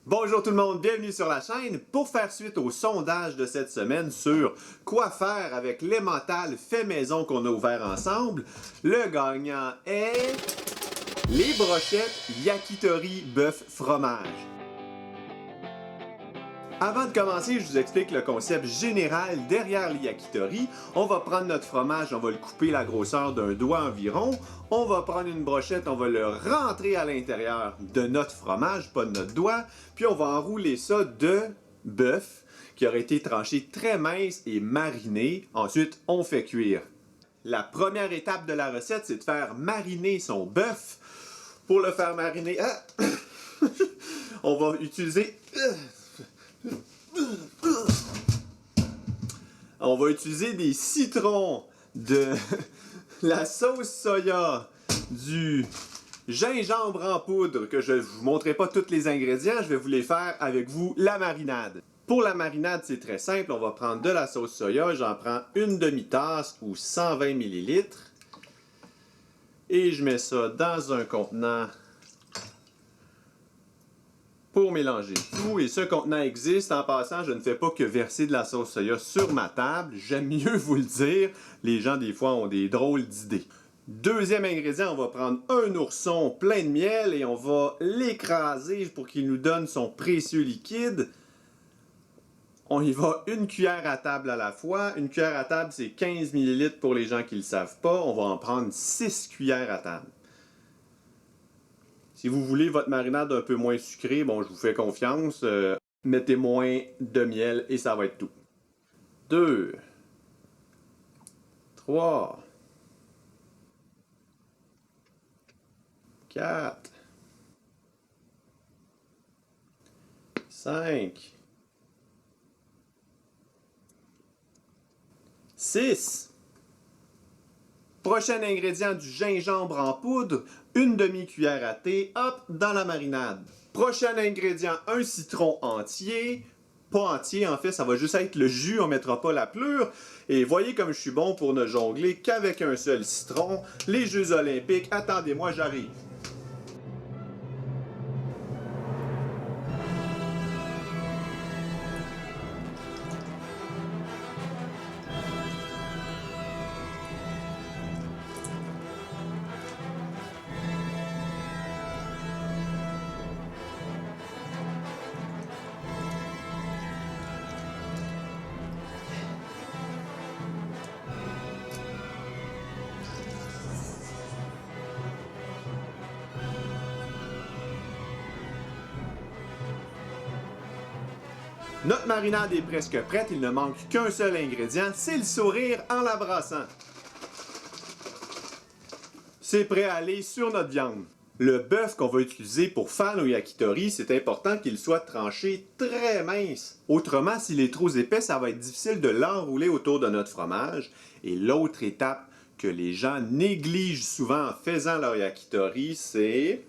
Bonjour tout le monde, bienvenue sur la chaîne pour faire suite au sondage de cette semaine sur quoi faire avec l'emmental fait maison qu'on a ouvert ensemble. Le gagnant est les brochettes Yakitori bœuf fromage. Avant de commencer, je vous explique le concept général derrière les yakitori. On va prendre notre fromage, on va le couper la grosseur d'un doigt environ. On va prendre une brochette, on va le rentrer à l'intérieur de notre fromage, pas de notre doigt. Puis on va enrouler ça de bœuf qui aurait été tranché très mince et mariné. Ensuite, on fait cuire. La première étape de la recette, c'est de faire mariner son bœuf. Pour le faire mariner, on va utiliser... On va utiliser des citrons, de la sauce soya, du gingembre en poudre, que je ne vous montrerai pas tous les ingrédients, je vais vous les faire avec vous la marinade. Pour la marinade, c'est très simple, on va prendre de la sauce soya, j'en prends une demi-tasse ou 120 ml. Et je mets ça dans un contenant pour mélanger tout. Et ce contenant existe. En passant, je ne fais pas que verser de la sauce soya sur ma table. J'aime mieux vous le dire. Les gens, des fois, ont des drôles d'idées. Deuxième ingrédient, on va prendre un ourson plein de miel et on va l'écraser pour qu'il nous donne son précieux liquide. On y va une cuillère à table à la fois. Une cuillère à table, c'est 15 ml pour les gens qui ne le savent pas. On va en prendre 6 cuillères à table. Si vous voulez votre marinade un peu moins sucrée, bon, je vous fais confiance. Mettez moins de miel et ça va être tout. 2, 3, 4, 5, 6. Prochain ingrédient, du gingembre en poudre, une demi-cuillère à thé, hop, dans la marinade. Prochain ingrédient, un citron entier. Pas entier, en fait, ça va juste être le jus, on ne mettra pas la pleure. Et voyez comme je suis bon pour ne jongler qu'avec un seul citron. Les Jeux olympiques, attendez-moi, j'arrive. Notre marinade est presque prête, il ne manque qu'un seul ingrédient, c'est le sourire en la brassant. C'est prêt à aller sur notre viande. Le bœuf qu'on va utiliser pour faire nos yakitori, c'est important qu'il soit tranché très mince. Autrement, s'il est trop épais, ça va être difficile de l'enrouler autour de notre fromage. Et l'autre étape que les gens négligent souvent en faisant leur yakitori, c'est...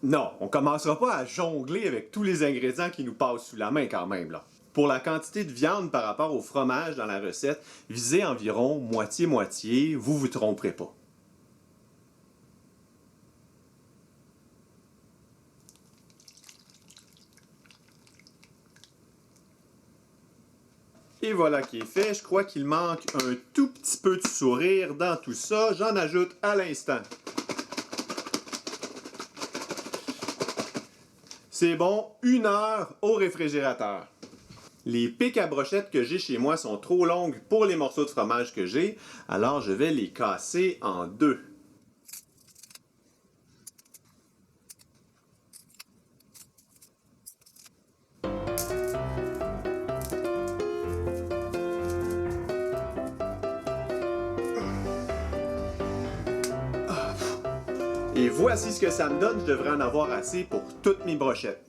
Non, on ne commencera pas à jongler avec tous les ingrédients qui nous passent sous la main quand même, là. Pour la quantité de viande par rapport au fromage dans la recette, visez environ moitié-moitié, vous ne vous tromperez pas. Et voilà qui est fait. Je crois qu'il manque un tout petit peu de sourire dans tout ça. J'en ajoute à l'instant. C'est bon, 1 heure au réfrigérateur. Les pics à brochettes que j'ai chez moi sont trop longues pour les morceaux de fromage que j'ai, alors je vais les casser en deux. Et voici ce que ça me donne, je devrais en avoir assez pour toutes mes brochettes.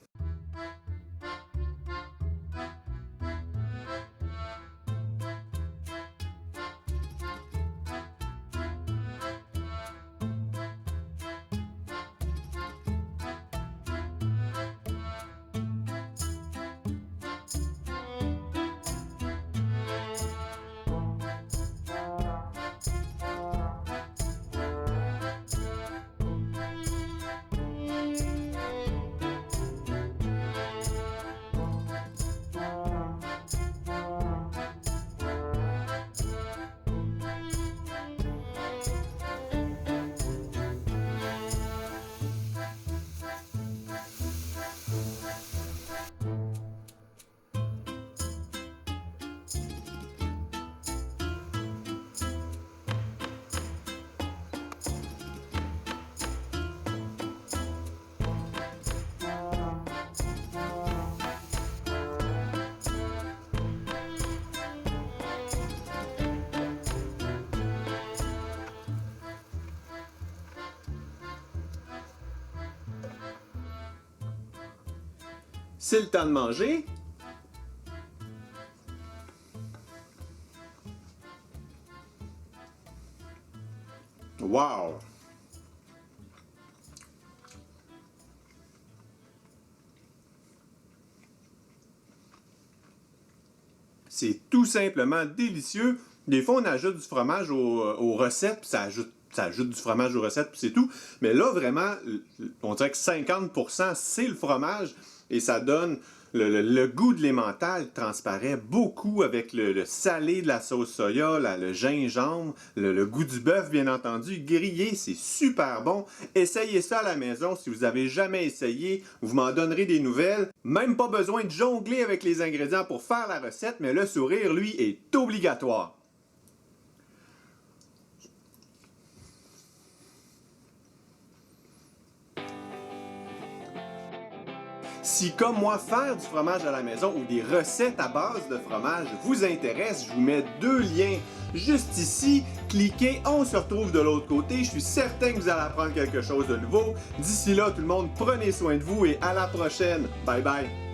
C'est le temps de manger. Wow! C'est tout simplement délicieux. Des fois, on ajoute du fromage aux recettes, puis ça ajoute du fromage aux recettes, puis c'est tout. Mais là, vraiment, on dirait que 50%, c'est le fromage, et ça donne le goût de l'emmental transparaît beaucoup avec le salé de la sauce soya, le gingembre, le goût du bœuf, bien entendu. Grillé, c'est super bon. Essayez ça à la maison. Si vous avez jamais essayé, vous m'en donnerez des nouvelles. Même pas besoin de jongler avec les ingrédients pour faire la recette, mais le sourire, lui, est obligatoire. Si, comme moi, faire du fromage à la maison ou des recettes à base de fromage vous intéresse, je vous mets deux liens juste ici. Cliquez, on se retrouve de l'autre côté. Je suis certain que vous allez apprendre quelque chose de nouveau. D'ici là, tout le monde, prenez soin de vous et à la prochaine. Bye bye!